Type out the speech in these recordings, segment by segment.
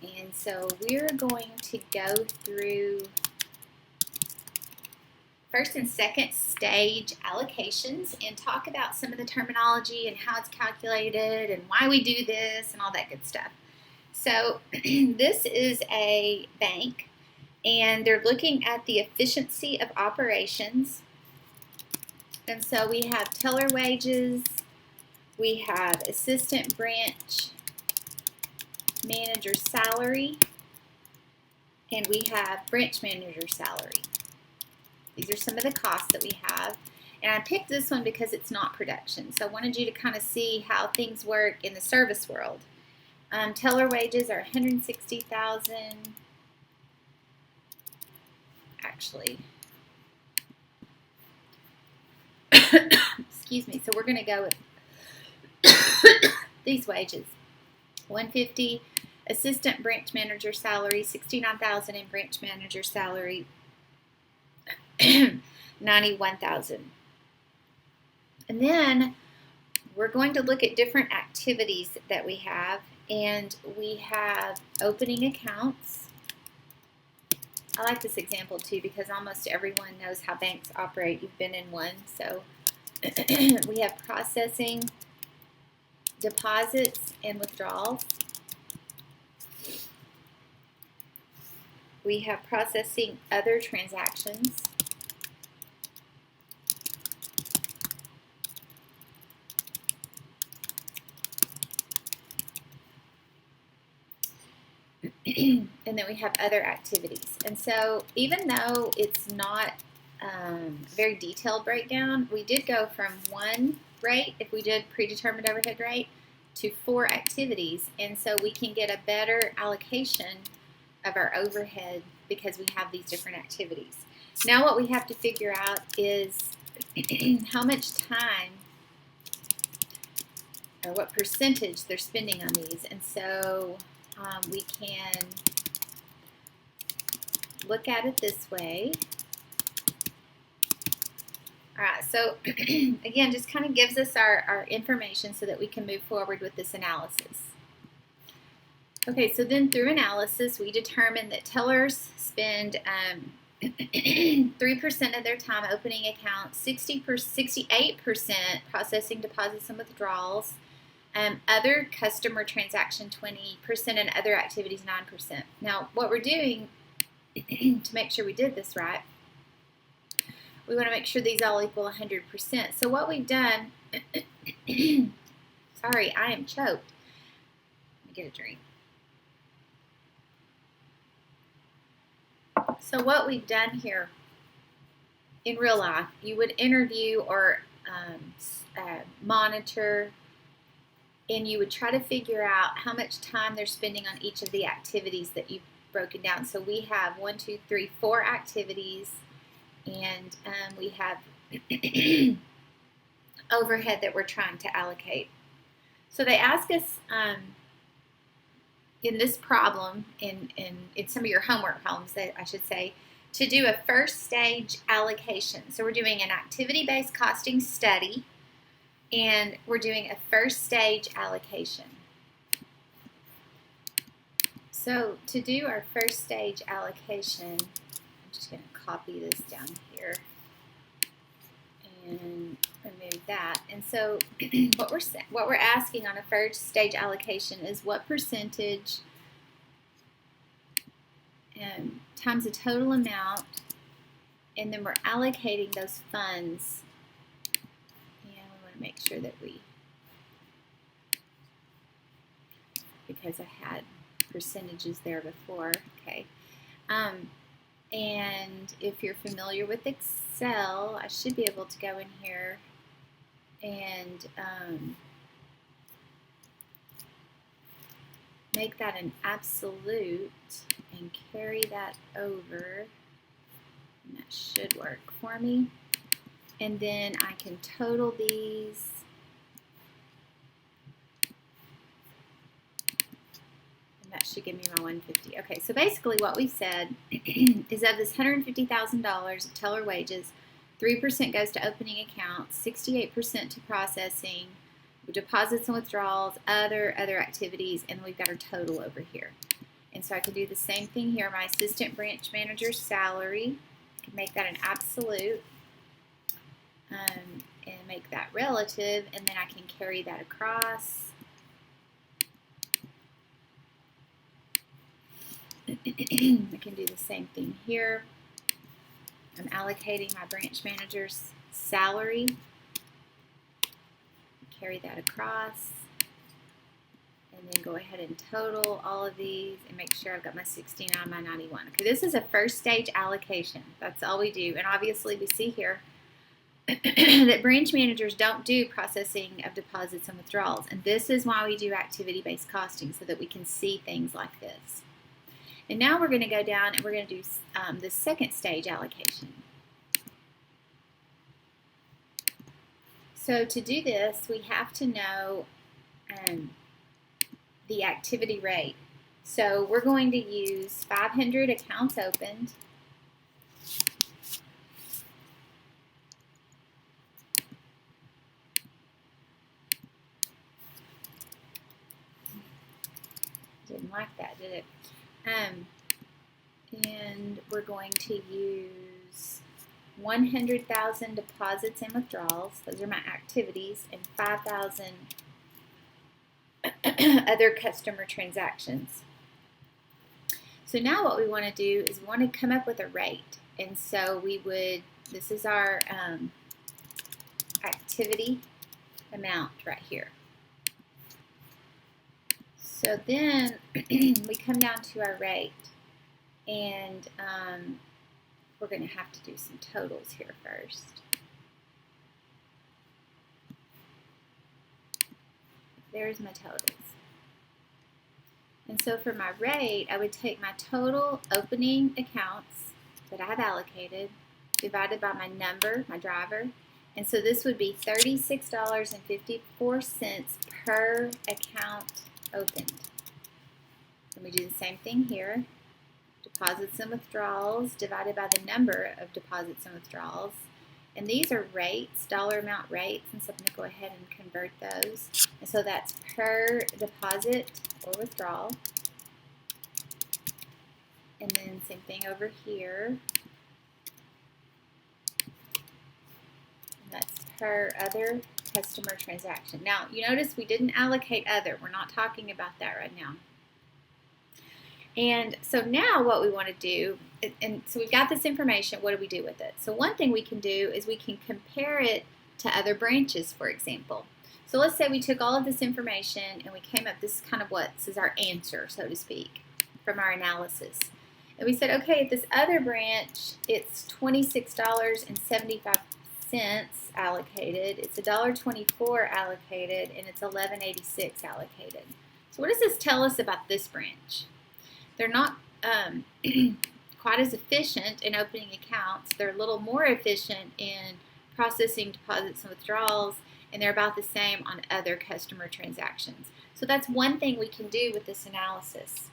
And so we're going to go through first and second stage allocations and talk about some of the terminology and how it's calculated and why we do this and all that good stuff. So this is a bank, and they're looking at the efficiency of operations. And so we have teller wages, we have assistant branch manager salary, and we have branch manager salary. These are some of the costs that we have. And I picked this one because it's not production. So I wanted you to kind of see how things work in the service world. Teller wages are $160,000. Actually, excuse me. So we're going to go with these wages. $150,000 assistant branch manager salary, $69,000 in branch manager salary, $91,000. And then we're going to look at different activities that we have, and we have opening accounts. I like this example too because almost everyone knows how banks operate. You've been in one. So we have processing, deposits, and withdrawals. We have processing other transactions. And then we have other activities. And so even though it's not a very detailed breakdown, we did go from one rate, if we did predetermined overhead rate, to 4 activities. And so we can get a better allocation of our overhead because we have these different activities. Now what we have to figure out is how much time or what percentage they're spending on these. And so we can look at it this way. All right, so again, just kind of gives us our information so that we can move forward with this analysis. Okay, so then through analysis, we determined that tellers spend 3% of their time opening accounts, 68% processing deposits and withdrawals, other customer transaction 20%, and other activities 9%. Now, what we're doing to make sure we did this right, we want to make sure these all equal 100%. So what we've done, sorry, I am choked. Let me get a drink. So what we've done here in real life, you would interview or monitor, and you would try to figure out how much time they're spending on each of the activities that you've broken down. So we have 4 activities, and we have overhead that we're trying to allocate. So they ask us in this problem, in some of your homework problems, I should say, to do a first stage allocation. So we're doing an activity-based costing study, and we're doing a first stage allocation. So to do our first stage allocation, I'm just going to copy this down here and remove that. And so what we're asking on a first stage allocation is what percentage times the total amount, and then we're allocating those funds. And we want to make sure that because I had percentages there before. Okay. And if you're familiar with Excel, I should be able to go in here and make that an absolute and carry that over, and that should work for me. And then I can total these. That should give me my 150. Okay, so basically what we said is of this $150,000 of teller wages, 3% goes to opening accounts, 68% to processing, deposits and withdrawals, other activities, and we've got our total over here. And so I can do the same thing here. My assistant branch manager's salary, I can make that an absolute and make that relative, and then I can carry that across. I can do the same thing here. I'm allocating my branch manager's salary. Carry that across. And then go ahead and total all of these and make sure I've got my 69, my 91. Okay, this is a first stage allocation. That's all we do. And obviously we see here that branch managers don't do processing of deposits and withdrawals. And this is why we do activity-based costing, so that we can see things like this. And now we're going to go down and we're going to do the second stage allocation. So to do this, we have to know the activity rate. So we're going to use 500 accounts opened. Didn't like that, did it? And we're going to use 100,000 deposits and withdrawals. Those are my activities, and 5,000 other customer transactions. So now what we want to do is we want to come up with a rate. And so we would, this is our activity amount right here. So then we come down to our rate, and we're going to have to do some totals here first. There's my totals. And so for my rate, I would take my total opening accounts that I have allocated divided by my number, my driver. And so this would be $36.54 per account opened. And we do the same thing here. Deposits and withdrawals divided by the number of deposits and withdrawals. And these are rates, dollar amount rates, and so I'm going to go ahead and convert those. And so that's per deposit or withdrawal. And then same thing over here. And that's per other customer transaction. Now, you notice we didn't allocate other. We're not talking about that right now. And so now what we want to do, and so we've got this information, what do we do with it? So one thing we can do is we can compare it to other branches, for example. So let's say we took all of this information and we came up, this is kind of this is our answer, so to speak, from our analysis. And we said, okay, at this other branch, it's $26.75 allocated, it's $1.24 allocated, and it's $11.86 allocated. So what does this tell us about this branch? They're not quite as efficient in opening accounts. They're a little more efficient in processing deposits and withdrawals, and they're about the same on other customer transactions. So that's one thing we can do with this analysis.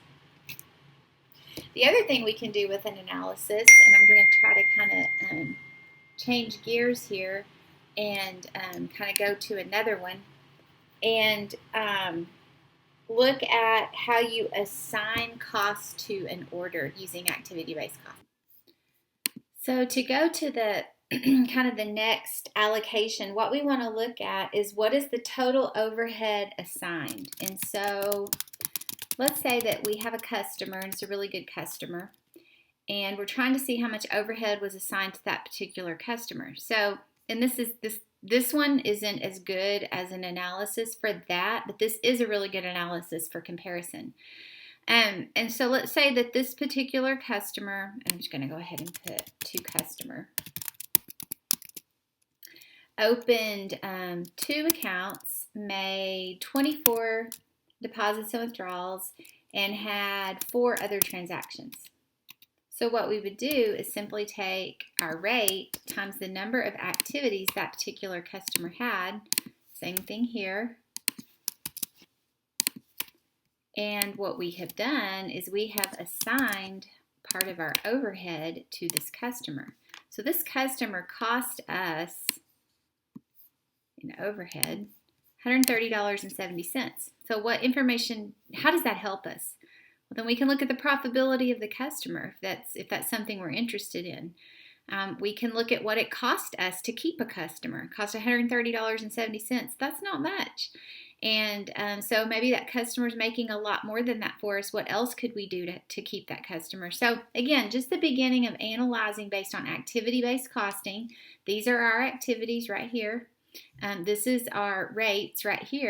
The other thing we can do with an analysis, and I'm going to try to kind of change gears here and kind of go to another one, and look at how you assign costs to an order using activity-based cost. So to go to the kind of the next allocation, what we want to look at is what is the total overhead assigned. And so let's say that we have a customer, and it's a really good customer, and we're trying to see how much overhead was assigned to that particular customer. So, and this one isn't as good as an analysis for that, but this is a really good analysis for comparison. And so let's say that this particular customer, and I'm just going to go ahead and put to customer, opened 2 accounts, made 24 deposits and withdrawals, and had 4 other transactions. So what we would do is simply take our rate times the number of activities that particular customer had. Same thing here. And what we have done is we have assigned part of our overhead to this customer. So this customer cost us in overhead $130.70. So what information, how does that help us? Well, then we can look at the profitability of the customer if that's something we're interested in. We can look at what it cost us to keep a customer. It cost $130.70. That's not much. And so maybe that customer's making a lot more than that for us. What else could we do to keep that customer? So again, just the beginning of analyzing based on activity-based costing. These are our activities right here. This is our rates right here.